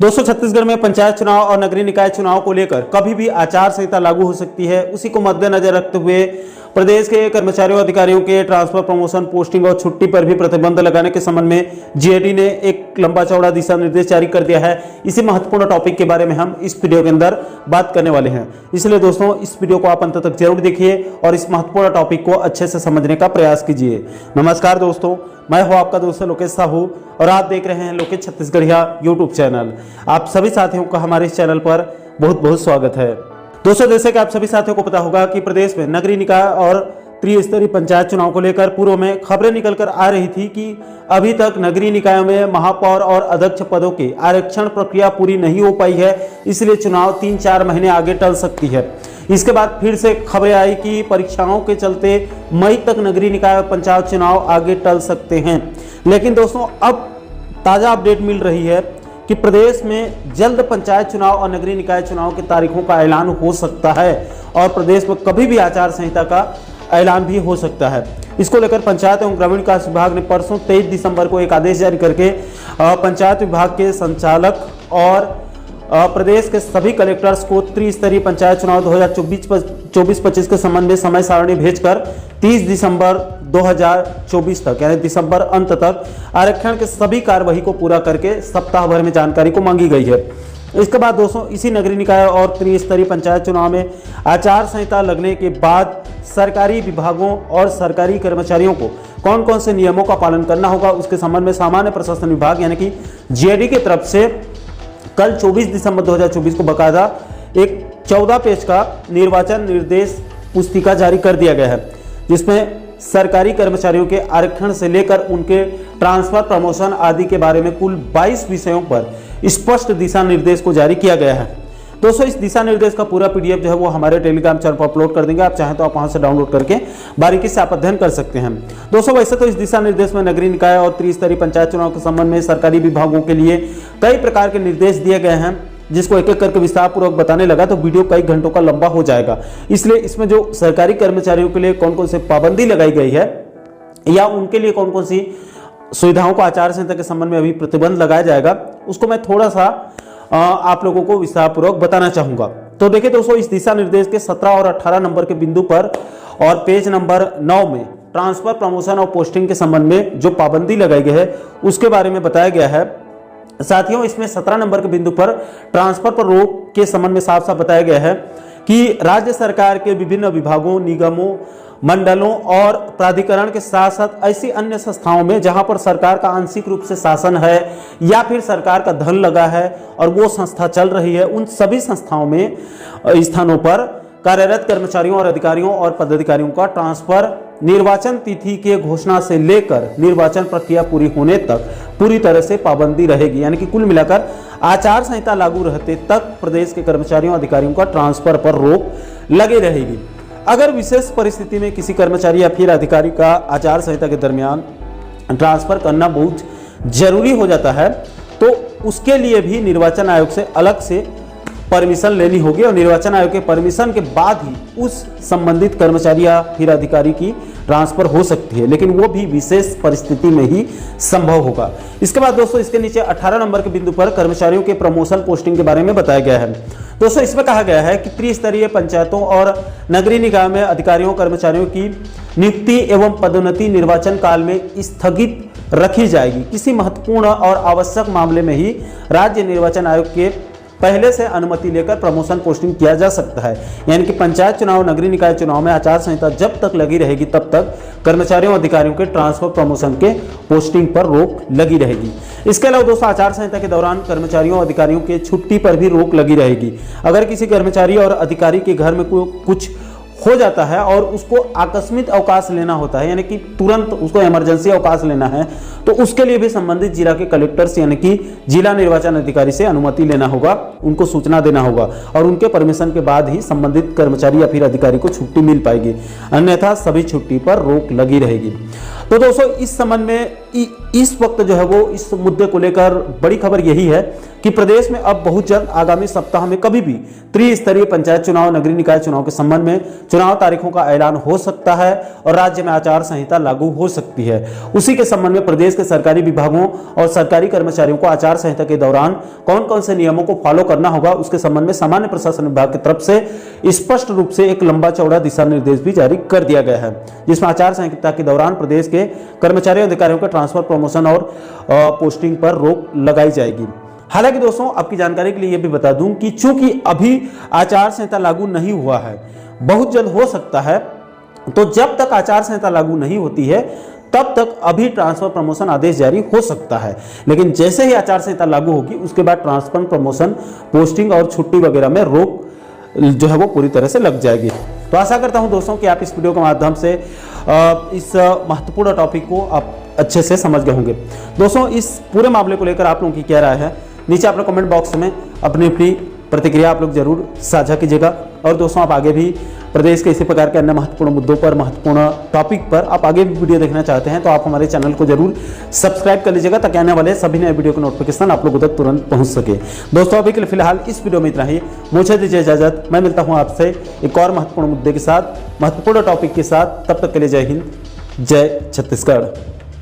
दोस्तों, छत्तीसगढ़ में पंचायत चुनाव और नगरीय निकाय चुनाव को लेकर कभी भी आचार संहिता लागू हो सकती है। उसी को मद्देनजर रखते हुए प्रदेश के कर्मचारियों अधिकारियों के ट्रांसफर, प्रमोशन, पोस्टिंग और छुट्टी पर भी प्रतिबंध लगाने के संबंध में जीएडी ने एक लंबा चौड़ा दिशा निर्देश जारी कर दिया है। इसी महत्वपूर्ण टॉपिक के बारे में हम इस वीडियो के अंदर बात करने वाले हैं। इसलिए दोस्तों, इस वीडियो को आप अंत तक जरूर देखिए और इस महत्वपूर्ण टॉपिक को अच्छे से समझने का प्रयास कीजिए। नमस्कार दोस्तों, मैं हूं आपका दोस्त लोकेश साहू और आप देख रहे हैं लोकेश छत्तीसगढ़िया यूट्यूब चैनल। आप सभी साथियों का हमारे इस चैनल पर बहुत बहुत स्वागत है। दोस्तों, जैसे कि आप सभी साथियों को पता होगा कि प्रदेश में नगरीय निकाय और त्रिस्तरीय पंचायत चुनाव को लेकर पूर्व में खबरें निकलकर आ रही थी कि अभी तक नगरीय निकायों में महापौर और अध्यक्ष पदों के आरक्षण प्रक्रिया पूरी नहीं हो पाई है, इसलिए चुनाव 3-4 महीने आगे टल सकती है। इसके बाद फिर से खबरें आई कि परीक्षाओं के चलते मई तक नगरीय निकाय और पंचायत चुनाव आगे टल सकते हैं। लेकिन दोस्तों, अब ताज़ा अपडेट मिल रही है कि प्रदेश में जल्द पंचायत चुनाव और नगरीय निकाय चुनाव की तारीखों का ऐलान हो सकता है और प्रदेश में कभी भी आचार संहिता का ऐलान भी हो सकता है। इसको लेकर पंचायत एवं ग्रामीण विकास विभाग ने परसों 23 दिसंबर को एक आदेश जारी करके पंचायत विभाग के संचालक और प्रदेश के सभी कलेक्टर्स को त्रिस्तरीय पंचायत चुनाव 2024-25 के संबंध में समय सारणी भेजकर 30 दिसंबर 2024 तक यानी दिसंबर अंत तक आरक्षण के सभी कार्यवाही को पूरा करके सप्ताह भर में जानकारी को मांगी गई है। इसके बाद दोस्तों, इसी नगरीय निकाय और त्रिस्तरीय पंचायत चुनाव में आचार संहिता लगने के बाद सरकारी विभागों और सरकारी कर्मचारियों को कौन कौन से नियमों का पालन करना होगा, उसके संबंध में सामान्य प्रशासन विभाग यानी कि जीएडी की तरफ से कल 24 दिसंबर 2024 को बकायदा एक 14 पेज का निर्वाचन निर्देश पुस्तिका जारी कर दिया गया है, जिसमें सरकारी कर्मचारियों के आरक्षण से लेकर उनके ट्रांसफर, प्रमोशन आदि के बारे में कुल 22 विषयों पर स्पष्ट दिशा निर्देश को जारी किया गया है। दोस्तों, इस दिशा निर्देश का पूरा पीडीएफ जो है वो हमारे टेलीग्राम चैनल पर अपलोड कर देंगे। आप चाहें तो आप वहां से डाउनलोड करके बारीकी से आप अध्ययन कर सकते हैं। दोस्तों, वैसे तो इस दिशा निर्देश में नगरीय निकाय और त्रिस्तरीय पंचायत चुनाव के संबंध में सरकारी विभागों के लिए कई प्रकार के निर्देश दिए गए हैं, जिसको एक एक करके विस्तार पूर्वक बताने लगा तो वीडियो कई घंटों का लंबा हो जाएगा। इसलिए इसमें जो सरकारी कर्मचारियों के लिए कौन कौन से पाबंदी लगाई गई है या उनके लिए कौन कौन सी सुविधाओं को आचार संहिता के संबंध में अभी प्रतिबंध लगाया जाएगा, उसको मैं थोड़ा सा आप लोगों को विस्तार पूर्वक बताना चाहूंगा। तो देखिए दोस्तों, इस दिशा निर्देश के 17 और 18 नंबर के बिंदु पर और पेज नंबर 9 में ट्रांसफर, प्रमोशन और पोस्टिंग के संबंध में जो पाबंदी लगाई गई है उसके बारे में बताया गया है। साथियों, इसमें 17 नंबर के बिंदु पर ट्रांसफर पर रोक के संबंध में साफ साफ बताया गया है कि राज्य सरकार के विभिन्न विभागों, निगमों, मंडलों और प्राधिकरण के साथ साथ ऐसी अन्य संस्थाओं में जहां पर सरकार का आंशिक रूप से शासन है या फिर सरकार का धन लगा है और वो संस्था चल रही है, उन सभी संस्थाओं में स्थानों पर कार्यरत कर्मचारियों और अधिकारियों और पदाधिकारियों का ट्रांसफर निर्वाचन तिथि के घोषणा से लेकर निर्वाचन प्रक्रिया पूरी होने तक पूरी तरह से पाबंदी रहेगी। यानी कि कुल मिलाकर आचार संहिता लागू रहते तक प्रदेश के कर्मचारियों अधिकारियों का ट्रांसफर पर रोक लगी रहेगी। अगर विशेष परिस्थिति में किसी कर्मचारी या फिर अधिकारी का आचार संहिता के दरमियान ट्रांसफर करना बहुत जरूरी हो जाता है तो उसके लिए भी निर्वाचन आयोग से अलग से परमिशन लेनी होगी और निर्वाचन आयोग के परमिशन के बाद ही उस संबंधित कर्मचारी या फिर अधिकारी की ट्रांसफर हो सकती है, लेकिन वो भी विशेष परिस्थिति में ही संभव होगा। इसके बाद दोस्तों, इसके नीचे 18 नंबर के बिंदु पर कर्मचारियों के प्रमोशन, पोस्टिंग के बारे में बताया गया है। दोस्तों, इसमें कहा गया है कि त्रिस्तरीय पंचायतों और नगरीय निकाय में अधिकारियों कर्मचारियों की नियुक्ति एवं पदोन्नति निर्वाचन काल में स्थगित रखी जाएगी। किसी महत्वपूर्ण और आवश्यक मामले में ही राज्य निर्वाचन आयोग के पहले से अनुमति लेकर प्रमोशन, पोस्टिंग किया जा सकता है। यानी कि पंचायत चुनाव, नगरीय निकाय चुनाव में आचार संहिता जब तक लगी रहेगी तब तक कर्मचारियों अधिकारियों के ट्रांसफर, प्रमोशन के पोस्टिंग पर रोक लगी रहेगी। इसके अलावा दोस्तों, आचार संहिता के दौरान कर्मचारियों अधिकारियों के छुट्टी पर भी रोक लगी रहेगी। अगर किसी कर्मचारी और अधिकारी के घर में कुछ हो जाता है और उसको आकस्मिक अवकाश लेना होता है, यानी कि तुरंत उसको इमरजेंसी अवकाश लेना है, तो उसके लिए भी संबंधित जिला के कलेक्टर्स यानी कि जिला निर्वाचन अधिकारी से अनुमति लेना होगा, उनको सूचना देना होगा और उनके परमिशन के बाद ही संबंधित कर्मचारी या फिर अधिकारी को छुट्टी मिल पाएगी, अन्यथा सभी छुट्टी पर रोक लगी रहेगी। तो दोस्तों इस संबंध में इस वक्त जो है वो इस मुद्दे को लेकर बड़ी खबर यही है कि प्रदेश में अब बहुत जल्द आगामी सप्ताह में कभी भी त्रिस्तरीय पंचायत चुनाव, नगरीय निकाय चुनाव के संबंध में चुनाव तारीखों का ऐलान हो सकता है और राज्य में आचार संहिता लागू हो सकती है। उसी के संबंध में प्रदेश के सरकारी विभागों और सरकारी कर्मचारियों को आचार संहिता के दौरान कौन कौन से नियमों को फॉलो करना होगा, उसके संबंध में सामान्य प्रशासन विभाग की तरफ से स्पष्ट रूप से एक लंबा चौड़ा दिशा निर्देश भी जारी कर दिया गया है, जिसमें आचार संहिता के दौरान प्रदेश के कर्मचारियों अधिकारियों के ट्रांसफर, प्रमोशन और पोस्टिंग पर रोक लगाई जाएगी। हालांकि दोस्तों आपकी जानकारी के लिए यह भी बता दूं कि चूंकि अभी आचार संहिता लागू नहीं हुआ है, बहुत जल्द हो सकता है, तो जब तक आचार संहिता लागू नहीं होती है तब तक अभी ट्रांसफर, प्रमोशन आदेश जारी हो सकता है। लेकिन जैसे ही आचार संहिता लागू होगी उसके बाद ट्रांसफर, प्रमोशन, पोस्टिंग और छुट्टी वगैरह में रोक जो है वो पूरी तरह से लग जाएगी। तो आशा करता हूं दोस्तों कि आप इस वीडियो के माध्यम से इस महत्वपूर्ण टॉपिक को आप अच्छे से समझ गए होंगे। दोस्तों इस पूरे मामले को लेकर आप लोगों की क्या राय है, नीचे अपने कमेंट बॉक्स में अपनी अपनी प्रतिक्रिया आप लोग जरूर साझा कीजिएगा। और दोस्तों आप आगे भी प्रदेश के इसी प्रकार के अन्य महत्वपूर्ण मुद्दों पर, महत्वपूर्ण टॉपिक पर आप आगे भी वीडियो देखना चाहते हैं तो आप हमारे चैनल को जरूर सब्सक्राइब कर लीजिएगा, ताकि आने वाले सभी नए वीडियो के नोटिफिकेशन आप लोगों तक तुरंत पहुंच सके। दोस्तों अभी के लिए फिलहाल इस वीडियो में इतना ही, मुझे दीजिए इजाजत। मैं मिलता हूं आपसे एक और महत्वपूर्ण मुद्दे के साथ, महत्वपूर्ण टॉपिक के साथ। तब तक के लिए जय हिंद, जय छत्तीसगढ़।